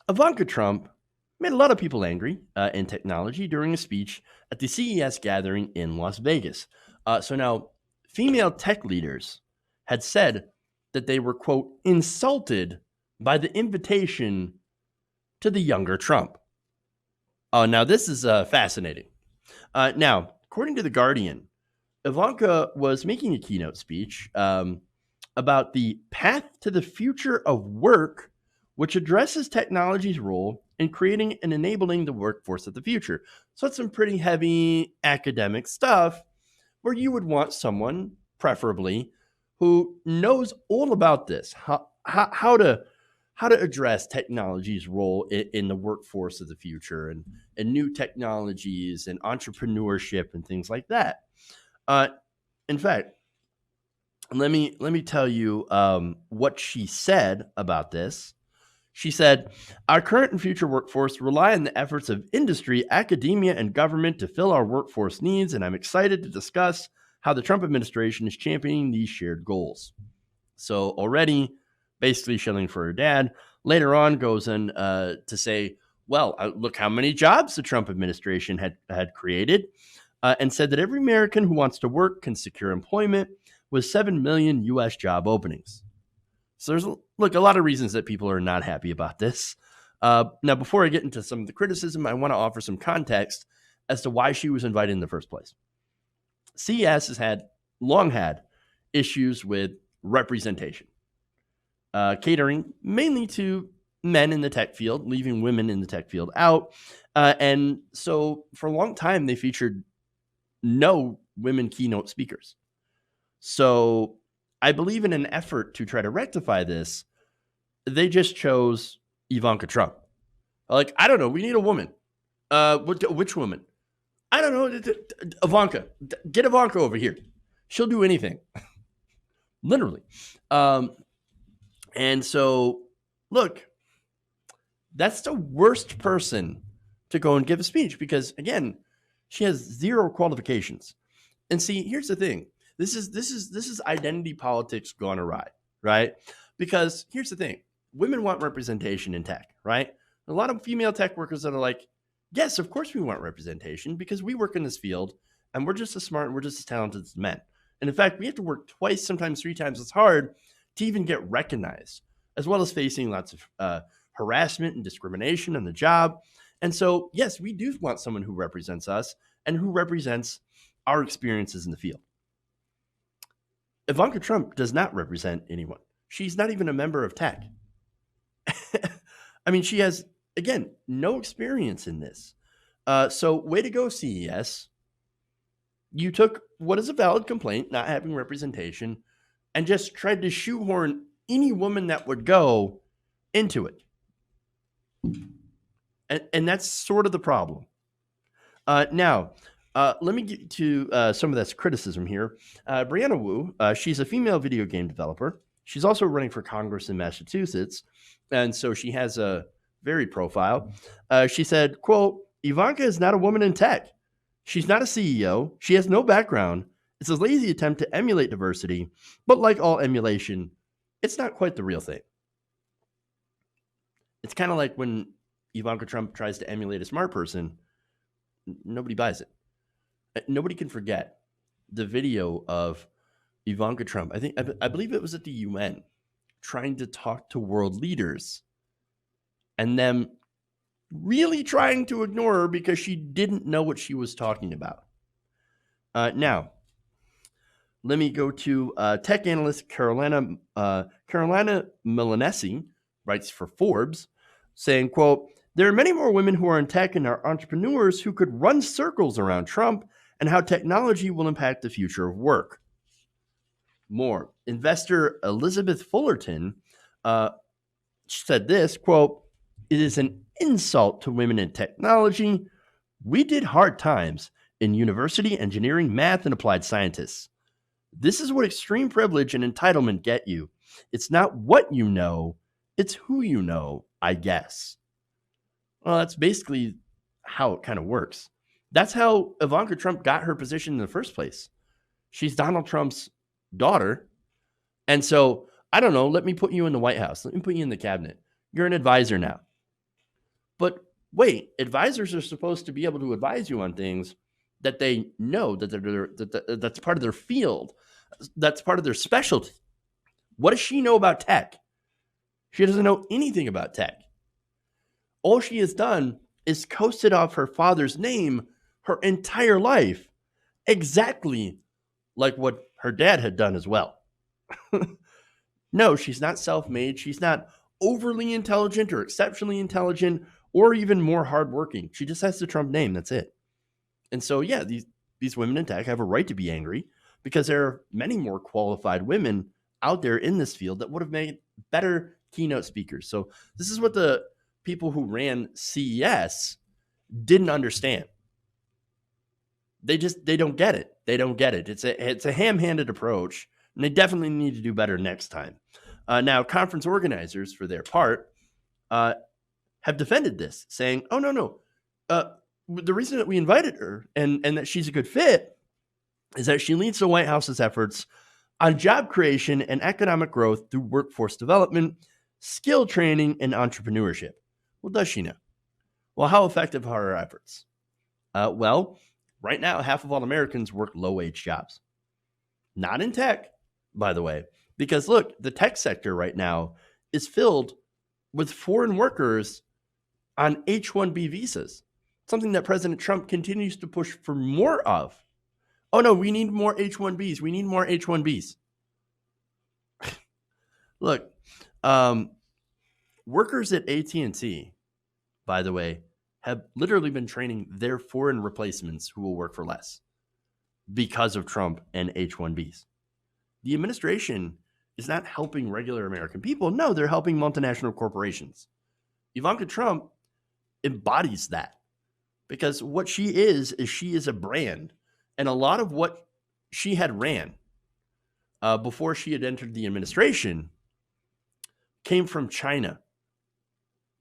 Ivanka Trump made a lot of people angry in technology during a speech at the CES gathering in Las Vegas. So now, female tech leaders had said that they were, quote, insulted by the invitation to the younger Trump. Oh, now this is fascinating. Now, according to The Guardian, Ivanka was making a keynote speech about the path to the future of work, which addresses technology's role in creating and enabling the workforce of the future. So it's some pretty heavy academic stuff where you would want someone, preferably, who knows all about this, how to address technology's role in the workforce of the future and new technologies and entrepreneurship and things like that. Uh, in fact, let me tell you what she said about this. She said, "Our current and future workforce rely on the efforts of industry, academia, and government to fill our workforce needs, and I'm excited to discuss how the Trump administration is championing these shared goals." So already, basically shilling for her dad. Later on, goes in to say, "Well, look how many jobs the Trump administration had created," and said that every American who wants to work can secure employment with 7 million U.S. job openings. So there's a lot of reasons that people are not happy about this. Now, before I get into some of the criticism, I want to offer some context as to why she was invited in the first place. CES has long had issues with representation, catering mainly to men in the tech field, leaving women in the tech field out. And so for a long time, they featured no women keynote speakers. So I believe in an effort to try to rectify this, they just chose Ivanka Trump. Like, I don't know, we need a woman. Which woman? I don't know. Ivanka. Get Ivanka over here. She'll do anything. Literally. And so, look, that's the worst person to go and give a speech because, again, she has zero qualifications. And see, here's the thing. This is identity politics gone awry, right? Because here's the thing. Women want representation in tech, right? A lot of female tech workers that are like, yes, of course we want representation because we work in this field and we're just as smart and we're just as talented as men. And in fact, we have to work twice, sometimes 3 times as hard to even get recognized, as well as facing lots of harassment and discrimination on the job. And so, yes, we do want someone who represents us and who represents our experiences in the field. Ivanka Trump does not represent anyone. She's not even a member of tech. I mean, she has, again, no experience in this. So way to go, CES. You took what is a valid complaint, not having representation, and just tried to shoehorn any woman that would go into it. And that's sort of the problem. Now, let me get to some of that criticism here. Brianna Wu, she's a female video game developer. She's also running for Congress in Massachusetts, and so she has a varied profile. She said, quote, Ivanka is not a woman in tech. She's not a CEO. She has no background. It's a lazy attempt to emulate diversity, but like all emulation, it's not quite the real thing. It's kind of like when Ivanka Trump tries to emulate a smart person, nobody buys it. Nobody can forget the video of Ivanka Trump. I believe it was at the UN trying to talk to world leaders and them really trying to ignore her because she didn't know what she was talking about. Now, let me go to tech analyst Carolina Milanesi, writes for Forbes, saying, quote, there are many more women who are in tech and are entrepreneurs who could run circles around Trump and how technology will impact the future of work. More, investor Elizabeth Fullerton said this, quote, it is an insult to women in technology. We did hard times in university, engineering, math, and applied scientists. This is what extreme privilege and entitlement get you. It's not what you know, it's who you know, I guess. Well, that's basically how it kind of works. That's how Ivanka Trump got her position in the first place. She's Donald Trump's daughter. And so, I don't know, let me put you in the White House. Let me put you in the cabinet. You're an advisor now. But wait, advisors are supposed to be able to advise you on things that they know that's part of their field, that's part of their specialty. What does she know about tech? She doesn't know anything about tech. All she has done is coasted off her father's name her entire life, exactly like what her dad had done as well. No, she's not self-made. She's not overly intelligent or exceptionally intelligent or even more hardworking. She just has the Trump name. That's it. And so, yeah, these women in tech have a right to be angry because there are many more qualified women out there in this field that would have made better keynote speakers. So this is what the people who ran CES didn't understand. They don't get it. They don't get it. It's a ham-handed approach, and they definitely need to do better next time. Now, conference organizers, for their part, have defended this, saying, "Oh no. The reason that we invited her and that she's a good fit is that she leads the White House's efforts on job creation and economic growth through workforce development, skill training, and entrepreneurship." Well, does she know? Well, how effective are her efforts? Well, right now, half of all Americans work low-wage jobs. Not in tech, by the way, because look, the tech sector right now is filled with foreign workers on H-1B visas, something that President Trump continues to push for more of. Oh no, we need more H-1Bs. We need more H-1Bs. Look, workers at AT&T, by the way, have literally been training their foreign replacements who will work for less because of Trump and H-1Bs. The administration is not helping regular American people. No, they're helping multinational corporations. Ivanka Trump embodies that because what she is she is a brand. And a lot of what she had ran before she had entered the administration came from China.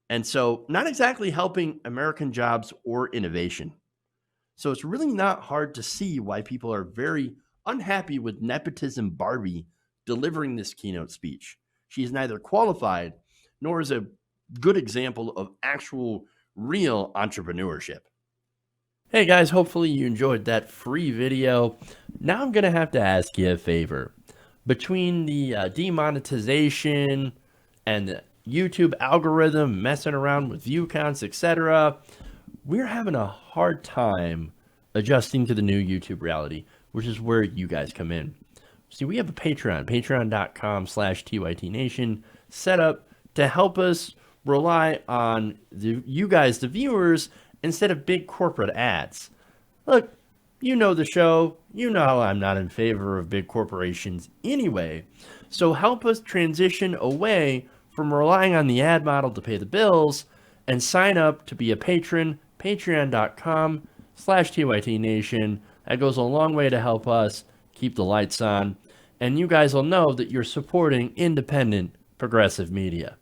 And so not exactly helping American jobs or innovation. So it's really not hard to see why people are very unhappy with Nepotism Barbie delivering this keynote speech. She is neither qualified nor is a good example of actual real entrepreneurship. Hey guys, hopefully you enjoyed that free video. Now I'm going to have to ask you a favor. Between the demonetization and the YouTube algorithm messing around with view counts, etc., we're having a hard time adjusting to the new YouTube reality, which is where you guys come in. See, we have a Patreon, patreon.com/TYTNation, set up to help us rely on you guys, the viewers, instead of big corporate ads. Look, you know the show. You know I'm not in favor of big corporations anyway. So help us transition away from relying on the ad model to pay the bills and sign up to be a patron, patreon.com/TYTNation. That goes a long way to help us keep the lights on. And you guys will know that you're supporting independent progressive media.